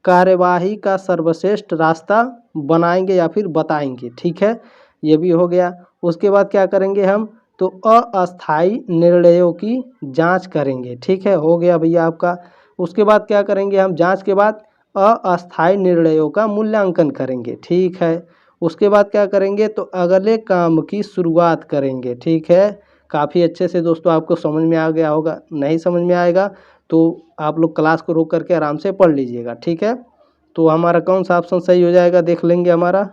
कार्यवाही का सर्वश्रेष्ठ रास्ता बनाएंगे या फिर बताएंगे। ठीक है, ये भी हो गया। उसके बाद क्या करेंगे हम, तो अस्थायी निर्णयों की जांच करेंगे। ठीक है, हो गया भैया आपका। उसके बाद क्या करेंगे हम, जांच के बाद अस्थायी निर्णयों का मूल्यांकन करेंगे। ठीक है, उसके बाद क्या करेंगे, तो अगले काम की शुरुआत करेंगे। ठीक है, काफ़ी अच्छे से दोस्तों आपको समझ में आ गया होगा। नहीं समझ में आएगा तो आप लोग क्लास को रोक करके आराम से पढ़ लीजिएगा। ठीक है, तो हमारा कौन सा ऑप्शन सही हो जाएगा देख लेंगे हमारा।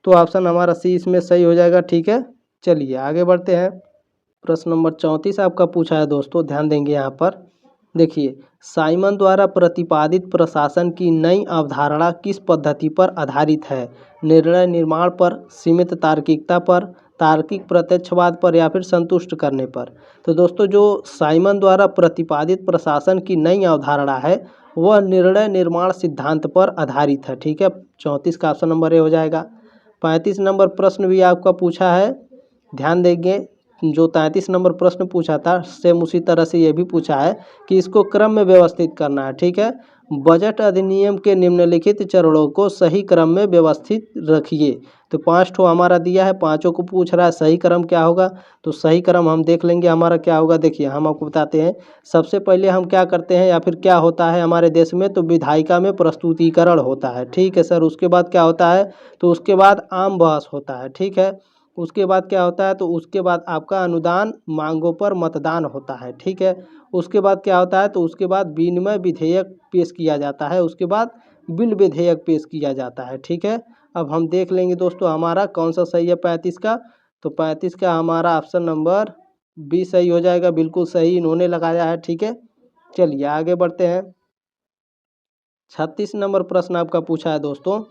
तो ऑप्शन हमारा सी इसमें सही हो जाएगा। ठीक है, चलिए आगे बढ़ते हैं। प्रश्न नंबर 34 आपका पूछा है दोस्तों, ध्यान देंगे यहाँ पर। देखिए साइमन द्वारा प्रतिपादित प्रशासन की नई अवधारणा किस पद्धति पर आधारित है। निर्णय निर्माण पर, सीमित तार्किकता पर, तार्किक प्रत्यक्षवाद पर, या फिर संतुष्ट करने पर। तो दोस्तों जो साइमन द्वारा प्रतिपादित प्रशासन की नई अवधारणा है वह निर्णय निर्माण सिद्धांत पर आधारित है। ठीक है, 34 का ऑप्शन नंबर ए हो जाएगा। 35 नंबर प्रश्न भी आपका पूछा है, ध्यान देंगे। जो 33 नंबर प्रश्न पूछा था सेम उसी तरह से ये भी पूछा है कि इसको क्रम में व्यवस्थित करना है। ठीक है, बजट अधिनियम के निम्नलिखित चरणों को सही क्रम में व्यवस्थित रखिए। तो 5 ठो हमारा दिया है, पांचों को पूछ रहा है सही क्रम क्या होगा। तो सही क्रम हम देख लेंगे हमारा क्या होगा। देखिए हम आपको बताते हैं, सबसे पहले हम क्या करते हैं या फिर क्या होता है हमारे देश में, तो विधायिका में प्रस्तुतिकरण होता है। ठीक है सर, उसके बाद क्या होता है, तो उसके बाद आम बहस होता है। ठीक है, उसके बाद क्या होता है, तो उसके बाद आपका अनुदान मांगों पर मतदान होता है। ठीक है, उसके बाद क्या होता है, तो उसके बाद विनिमय विधेयक पेश किया जाता है। उसके बाद बिल विधेयक पेश किया जाता है। ठीक है, अब हम देख लेंगे दोस्तों हमारा कौन सा सही है 35 का। तो 35 का हमारा ऑप्शन नंबर बी सही हो जाएगा, बिल्कुल सही इन्होंने लगाया है। ठीक है, चलिए आगे बढ़ते हैं। 36 नंबर प्रश्न आपका पूछा है दोस्तों,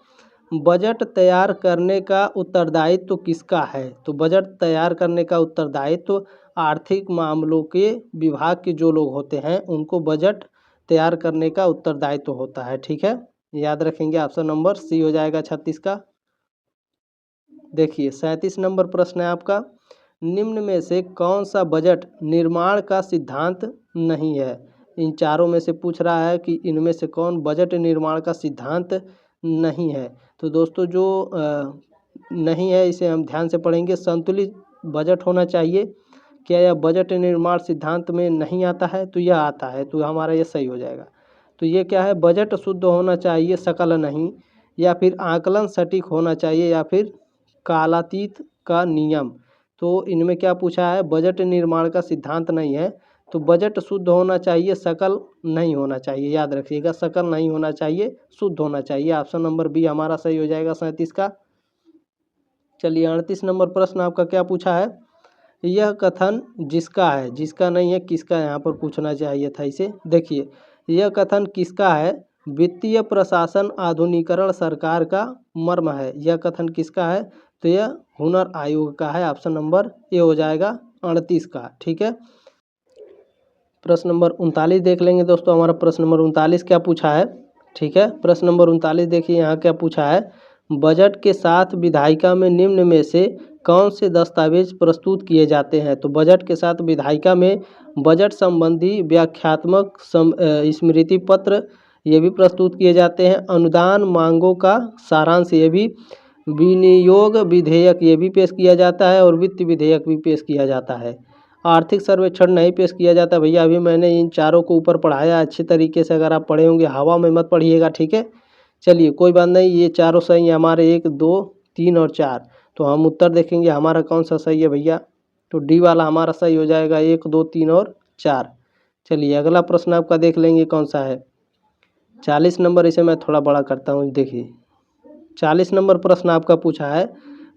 बजट तैयार करने का उत्तरदायित्व किसका है। तो बजट तैयार करने का उत्तरदायित्व आर्थिक मामलों के विभाग के जो लोग होते हैं उनको बजट तैयार करने का उत्तरदायित्व होता है। ठीक है, याद रखेंगे, ऑप्शन नंबर सी हो जाएगा 36 का। देखिए 37 नंबर प्रश्न है आपका, निम्न में से कौन सा बजट निर्माण का सिद्धांत नहीं है। इन चारों में से पूछ रहा है कि इनमें से कौन बजट निर्माण का सिद्धांत नहीं है। तो दोस्तों जो नहीं है इसे हम ध्यान से पढ़ेंगे। संतुलित बजट होना चाहिए। क्या यह बजट निर्माण सिद्धांत में नहीं आता है? तो यह आता है, तो हमारा यह सही हो जाएगा। तो ये क्या है? बजट शुद्ध होना चाहिए, सकल नहीं, या फिर आकलन सटीक होना चाहिए, या फिर कालातीत का नियम। तो इनमें क्या पूछा है? बजट निर्माण का सिद्धांत नहीं है, तो बजट शुद्ध होना चाहिए, सकल नहीं होना चाहिए। याद रखिएगा, सकल नहीं होना चाहिए, शुद्ध होना चाहिए। ऑप्शन नंबर बी हमारा सही हो जाएगा 37 का। चलिए 38 नंबर प्रश्न आपका क्या पूछा है? यह कथन जिसका है, जिसका नहीं है, किसका यहाँ पर पूछना चाहिए था इसे। देखिए, यह कथन किसका है? वित्तीय प्रशासन आधुनिकीकरण सरकार का मर्म है। यह कथन किसका है? तो यह हुनर आयोग का है। ऑप्शन नंबर ए हो जाएगा 38 का। ठीक है, प्रश्न नंबर 39 देख लेंगे दोस्तों। हमारा प्रश्न नंबर 39 क्या पूछा है? ठीक है, प्रश्न नंबर 39 देखिए यहाँ क्या पूछा है। बजट के साथ विधायिका में निम्न में से कौन से दस्तावेज प्रस्तुत किए जाते हैं? तो बजट के साथ विधायिका में बजट संबंधी व्याख्यात्मक स्मृति पत्र ये भी प्रस्तुत किए जाते हैं। अनुदान मांगों का सारांश ये भी, विनियोग विधेयक ये भी पेश किया जाता है, और वित्त विधेयक भी पेश किया जाता है। आर्थिक सर्वेक्षण नहीं पेश किया जाता भैया। अभी मैंने इन चारों को ऊपर पढ़ाया अच्छे तरीके से, अगर आप पढ़े होंगे हवा में मत पढ़िएगा। ठीक है, चलिए कोई बात नहीं, ये चारों सही है हमारे, 1 2 3 और 4। तो हम उत्तर देखेंगे हमारा कौन सा सही है भैया। तो डी वाला हमारा सही हो जाएगा, 1 2 3 और 4। चलिए अगला प्रश्न आपका देख लेंगे कौन सा है। 40 नंबर, इसे मैं थोड़ा बड़ा करता हूँ। देखिए 40 नंबर प्रश्न आपका पूछा है।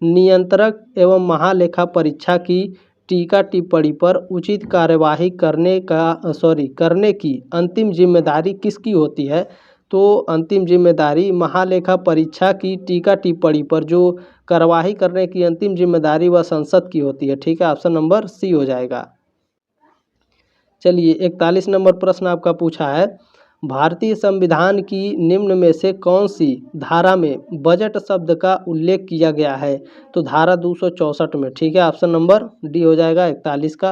नियंत्रक एवं महालेखा परीक्षा की टीका टिप्पणी पर उचित कार्यवाही करने की अंतिम जिम्मेदारी किसकी होती है? तो अंतिम जिम्मेदारी महालेखा परीक्षा की टीका टिप्पणी पर जो कार्यवाही करने की अंतिम जिम्मेदारी वह संसद की होती है। ठीक है, ऑप्शन नंबर सी हो जाएगा। चलिए 41 नंबर प्रश्न आपका पूछा है। भारतीय संविधान की निम्न में से कौन सी धारा में बजट शब्द का उल्लेख किया गया है? तो धारा 264 में। ठीक है, ऑप्शन नंबर डी हो जाएगा 41 का।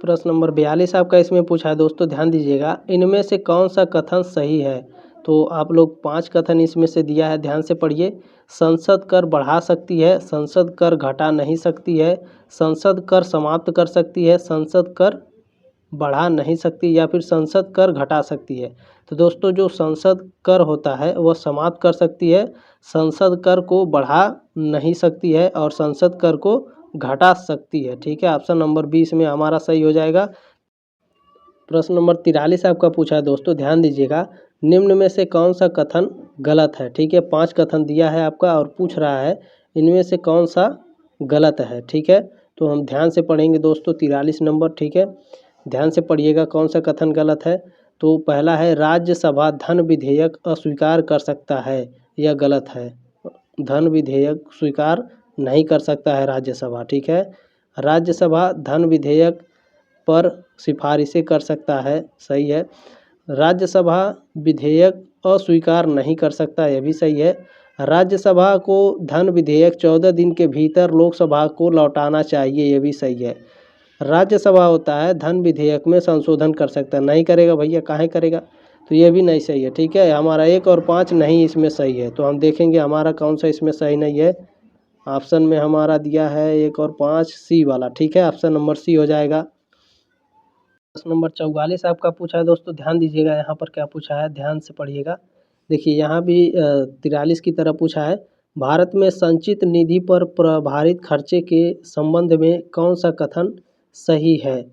प्रश्न नंबर 42 आपका इसमें पूछा है दोस्तों, ध्यान दीजिएगा। इनमें से कौन सा कथन सही है? तो आप लोग 5 कथन इसमें से दिया है, ध्यान से पढ़िए। संसद कर बढ़ा सकती है, संसद कर घटा नहीं सकती है, संसद कर समाप्त कर सकती है, संसद कर बढ़ा नहीं सकती, या फिर संसद कर घटा सकती है। तो दोस्तों जो संसद कर होता है वह समाप्त कर सकती है, संसद कर को बढ़ा नहीं सकती है, और संसद कर को घटा सकती है। ठीक है, ऑप्शन नंबर 20 में हमारा सही हो जाएगा। प्रश्न नंबर 43 आपका पूछा है दोस्तों, ध्यान दीजिएगा। निम्न में से कौन सा कथन गलत है? ठीक है, 5 कथन दिया है आपका और पूछ रहा है इनमें से कौन सा गलत है। ठीक है, तो हम ध्यान से पढ़ेंगे दोस्तों 43 नंबर। ठीक है, ध्यान से पढ़िएगा कौन सा कथन गलत है। तो पहला है, राज्यसभा धन विधेयक अस्वीकार कर सकता है। यह गलत है, धन विधेयक स्वीकार नहीं कर सकता है राज्यसभा। ठीक है, राज्यसभा धन विधेयक पर सिफारिशें कर सकता है, सही है। राज्यसभा विधेयक अस्वीकार नहीं कर सकता, यह भी सही है। राज्यसभा को धन विधेयक 14 दिन के भीतर लोकसभा को लौटाना चाहिए, यह भी सही है। राज्यसभा होता है धन विधेयक में संशोधन कर सकता है, नहीं करेगा भैया, काहे करेगा? तो ये भी नहीं सही है। ठीक है, हमारा 1 और 5 नहीं इसमें सही है। तो हम देखेंगे हमारा कौन सा इसमें सही नहीं है। ऑप्शन में हमारा दिया है 1 और 5 सी वाला। ठीक है, ऑप्शन नंबर सी हो जाएगा। प्रश्न नंबर 44 आपका पूछा है दोस्तों, ध्यान दीजिएगा यहाँ पर क्या पूछा है, ध्यान से पढ़िएगा। देखिए यहाँ भी 43 की तरह पूछा है। भारत में संचित निधि पर प्रभारित खर्चे के संबंध में कौन सा कथन सही है?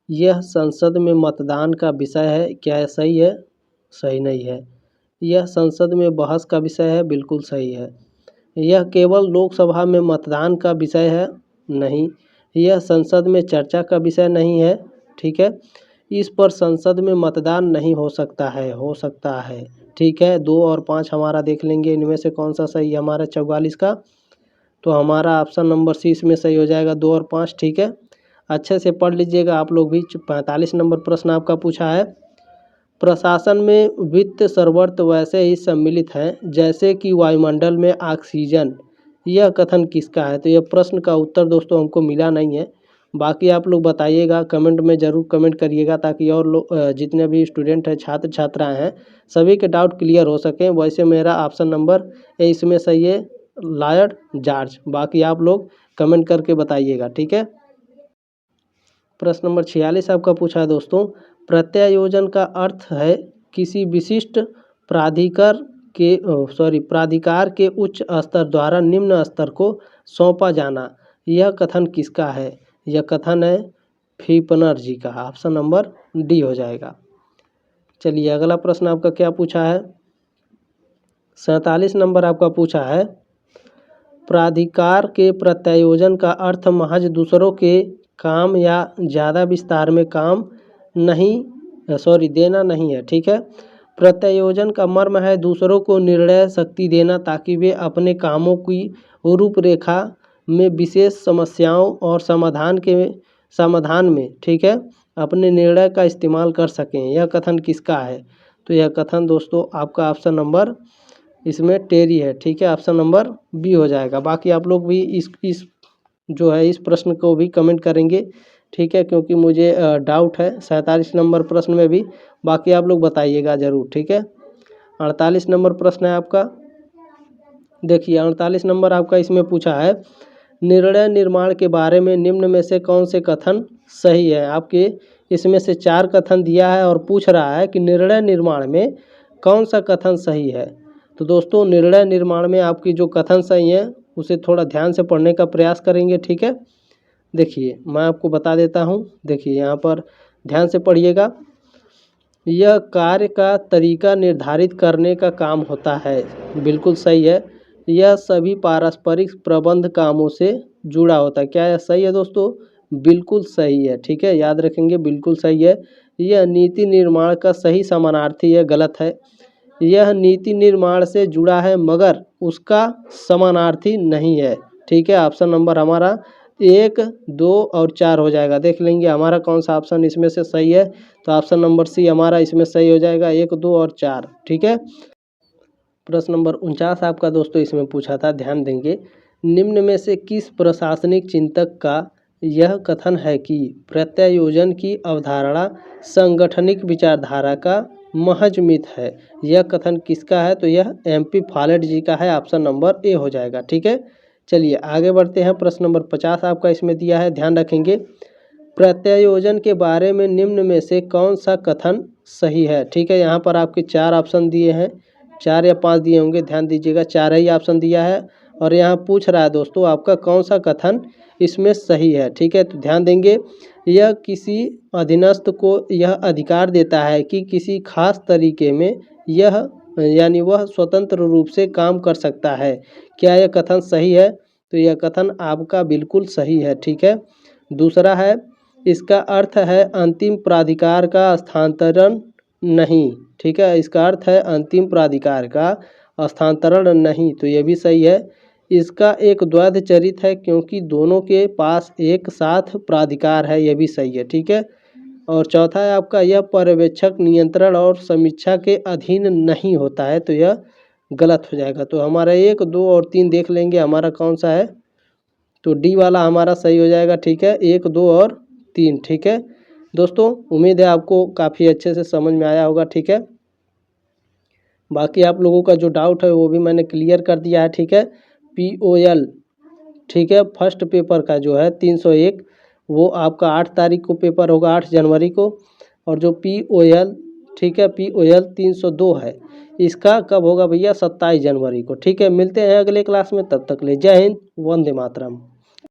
यह संसद में मतदान का विषय है। क्या यह सही है? सही नहीं है। यह संसद में बहस का विषय है। बिल्कुल सही है। यह केवल लोकसभा में मतदान का विषय है। नहीं। यह संसद में चर्चा का विषय नहीं है। ठीक है, इस पर संसद में मतदान नहीं हो सकता है, हो सकता है। ठीक है, 2 और 5 हमारा देख लेंगे इनमें से कौन सा सही है हमारा 44 का। तो हमारा ऑप्शन नंबर सी इसमें सही हो जाएगा, 2 और 5। ठीक है, अच्छे से पढ़ लीजिएगा आप लोग भी। 45 नंबर प्रश्न आपका पूछा है। प्रशासन में वित्त सर्वत्र वैसे ही सम्मिलित हैं जैसे कि वायुमंडल में ऑक्सीजन। यह कथन किसका है। तो यह प्रश्न का उत्तर दोस्तों हमको मिला नहीं है। बाकी आप लोग बताइएगा, कमेंट में ज़रूर कमेंट करिएगा, ताकि और लोग जितने भी स्टूडेंट हैं, छात्र छात्राएं हैं, सभी के डाउट क्लियर हो सकें। वैसे मेरा ऑप्शन नंबर ए इसमें सही है, लॉयड जॉर्ज। बाकी आप लोग कमेंट करके बताइएगा, ठीक है। प्रश्न नंबर 46 आपका पूछा है दोस्तों, प्रत्यायोजन का अर्थ है किसी विशिष्ट प्राधिकार के उच्च स्तर द्वारा निम्न स्तर को सौंपा जाना। यह कथन किसका है। यह कथन है फीपनर जी का। ऑप्शन नंबर डी हो जाएगा। चलिए अगला प्रश्न आपका क्या पूछा है। 47 नंबर आपका पूछा है, प्राधिकार के प्रत्यायोजन का अर्थ महज दूसरों के काम या ज़्यादा विस्तार में काम देना नहीं है, ठीक है। प्रत्यायोजन का मर्म है दूसरों को निर्णय शक्ति देना, ताकि वे अपने कामों की रूपरेखा में विशेष समस्याओं और समाधान में, ठीक है, अपने निर्णय का इस्तेमाल कर सकें। यह कथन किसका है। तो यह कथन दोस्तों आपका ऑप्शन नंबर इसमें टेरी है, ठीक है। ऑप्शन नंबर बी हो जाएगा। बाकी आप लोग भी इस जो है इस प्रश्न को भी कमेंट करेंगे, ठीक है, क्योंकि मुझे डाउट है 47 नंबर प्रश्न में भी। बाकी आप लोग बताइएगा ज़रूर, ठीक है। 48 नंबर प्रश्न है आपका। देखिए 48 नंबर आपका इसमें पूछा है, निर्णय निर्माण के बारे में निम्न में से कौन से कथन सही है। आपके इसमें से 4 कथन दिया है और पूछ रहा है कि निर्णय निर्माण में कौन सा कथन सही है। तो दोस्तों निर्णय निर्माण में आपकी जो कथन सही है उसे थोड़ा ध्यान से पढ़ने का प्रयास करेंगे, ठीक है। देखिए मैं आपको बता देता हूँ, देखिए यहाँ पर ध्यान से पढ़िएगा। यह कार्य का तरीका निर्धारित करने का काम होता है, बिल्कुल सही है। यह सभी पारस्परिक प्रबंध कामों से जुड़ा होता है। क्या यह सही है दोस्तों। बिल्कुल सही है, ठीक है, याद रखेंगे, बिल्कुल सही है। यह नीति निर्माण का सही समानार्थी है, गलत है। यह नीति निर्माण से जुड़ा है मगर उसका समानार्थी नहीं है, ठीक है। ऑप्शन नंबर हमारा 1, 2 और 4 हो जाएगा। देख लेंगे हमारा कौन सा ऑप्शन इसमें से सही है। तो ऑप्शन नंबर सी हमारा इसमें सही हो जाएगा, 1, 2 और 4, ठीक है। प्रश्न नंबर 49 आपका दोस्तों इसमें पूछा था, ध्यान देंगे। निम्न में से किस प्रशासनिक चिंतक का यह कथन है कि प्रत्यायोजन की अवधारणा सांगठनिक विचारधारा का महज मिथ है। यह कथन किसका है। तो यह MP फॉलेट जी का है। ऑप्शन नंबर ए हो जाएगा, ठीक है। चलिए आगे बढ़ते हैं। प्रश्न नंबर 50 आपका इसमें दिया है, ध्यान रखेंगे। प्रत्यायोजन के बारे में निम्न में से कौन सा कथन सही है, ठीक है। यहाँ पर आपके 4 ऑप्शन दिए हैं, 4 या 5 दिए होंगे, ध्यान दीजिएगा, 4 ही ऑप्शन दिया है। और यहाँ पूछ रहा है दोस्तों आपका कौन सा कथन इसमें सही है, ठीक है। तो ध्यान देंगे, यह किसी अधीनस्थ को यह अधिकार देता है कि किसी खास तरीके में वह स्वतंत्र रूप से काम कर सकता है। क्या यह कथन सही है। तो यह कथन आपका बिल्कुल सही है, ठीक है। दूसरा है, इसका अर्थ है अंतिम प्राधिकार का स्थानांतरण नहीं, ठीक है। इसका अर्थ है अंतिम प्राधिकार का स्थानांतरण नहीं, तो यह भी सही है। इसका एक द्वैध चरित्र है क्योंकि दोनों के पास एक साथ प्राधिकार है, यह भी सही है, ठीक है। और चौथा है आपका, यह पर्यवेक्षक नियंत्रण और समीक्षा के अधीन नहीं होता है, तो यह गलत हो जाएगा। तो हमारा 1, 2 और 3 देख लेंगे हमारा कौन सा है। तो डी वाला हमारा सही हो जाएगा, ठीक है, 1, 2 और 3, ठीक है। दोस्तों उम्मीद है आपको काफ़ी अच्छे से समझ में आया होगा, ठीक है। बाकी आप लोगों का जो डाउट है वो भी मैंने क्लियर कर दिया है, ठीक है। POL, ठीक है, फर्स्ट पेपर का जो है 301 वो आपका 8 तारीख को पेपर होगा, 8 जनवरी को। और जो POL, ठीक है, POL 302 है, इसका कब होगा भैया, 27 जनवरी को, ठीक है। मिलते हैं अगले क्लास में, तब तक ले जय हिंद, वंदे मातरम।